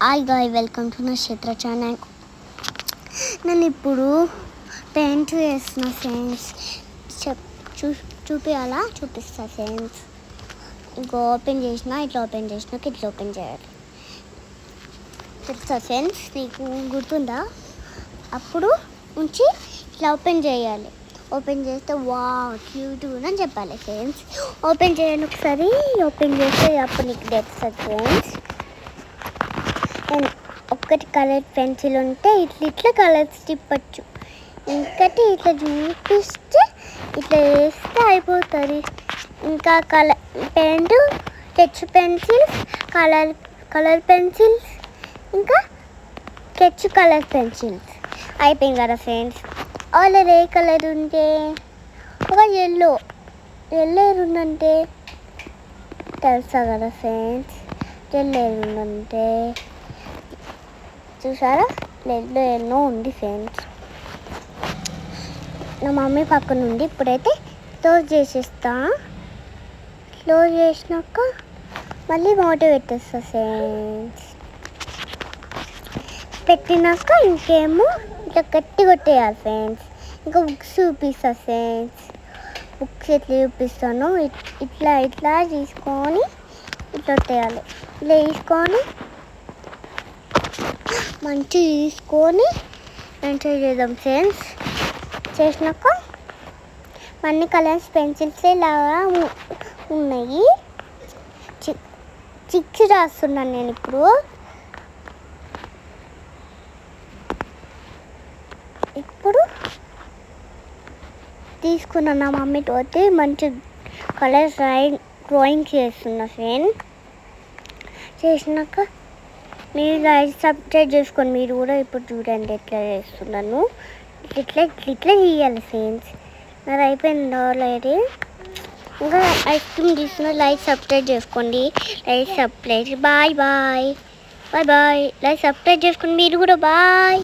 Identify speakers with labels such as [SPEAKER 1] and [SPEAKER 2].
[SPEAKER 1] Hi guy, welcome to నా క్షేత్ర channel. నేను ఇప్పుడు పెయింట్ చేస్తున్న ఫ్రెండ్స్. చూపిస్తా ఫ్రెండ్స్. ఇంకో ఓపెన్ చేసిన ఇట్లా ఓపెన్ చేయాలి. చెప్తా ఫ్రెండ్స్, నీకు గుర్తుందా? అప్పుడు నుంచి ఇట్లా ఓపెన్ చేయాలి. ఓపెన్ చేస్తే వావ్ క్యూట్ అని చెప్పాలి ఫ్రెండ్స్. ఓపెన్ చేయండి ఒకసారి. ఓపెన్ చేస్తే అప్పుడు నీకు తెలుస్తుంది ఫ్రెండ్స్. ఒకటి కలర్ పెన్సిల్ ఉంటే ఇట్లా కలర్స్ తిప్పచ్చు. ఇంకటి ఇట్లా చూపిస్తే ఇట్లా వేస్తే అయిపోతుంది. ఇంకా paint, sketch pencils, colour pencils, ఇంకా స్కెచ్ కలర్ పెన్సిల్స్ అయిపోయింది కదా ఫ్రెండ్స్. ఆల్రెడీ ఏ కలర్ ఉంటే ఒక ఎల్లో ఉందంటే తెలుసా కదా ఫ్రెండ్స్. ఎల్లో ఉందంటే చూసారా, ఎల్లో ఉంది ఫ్రెండ్స్. నా మమ్మీ పక్కన ఉంది. ఇప్పుడైతే క్లోజ్ చేసేస్తా. క్లోజ్ చేసినాక మళ్ళీ మూట పెట్టేస్తా ఫ్రెండ్స్. పెట్టినాక ఇంకేమో ఇట్లా గట్టి కొట్టేయాలి ఫ్రెండ్స్. ఇంకా బుక్స్ చూపిస్తా ఫ్రెండ్స్. బుక్స్ ఎట్లా చూపిస్తాను, ఇట్లా తీసుకొని ఇట్లా కొట్టేయాలి. ఇట్లా తీసుకొని మంచిగా చేద్దాం ఫ్రెండ్స్. చేసినాక అన్ని కలర్స్ పెన్సిల్స్ లాగా ఉన్నాయి. చిక్స్ రాస్తున్నాను నేను ఇప్పుడు తీసుకున్నా. నా మమ్మీ తోటి మంచి కలర్స్ డ్రాయింగ్ చేస్తున్నా ఫ్రెండ్. చేసినాక మీరు లైక్ సబ్స్క్రైబ్ చేసుకొని మీరు కూడా ఇప్పుడు చూడండి ఎట్లా చేస్తున్నాను. ఇట్లా చేయాలి ఫ్రెండ్స్. మరి అయిపోయింది ఆల్రెడీ. ఇంకా ఐస్ క్రీమ్ తీసుకున్న లైక్ సబ్స్క్రైబ్ చేసుకోండి. బాయ్ లైక్ సబ్స్క్రైబ్ చేసుకోండి మీరు కూడా. బాయ్.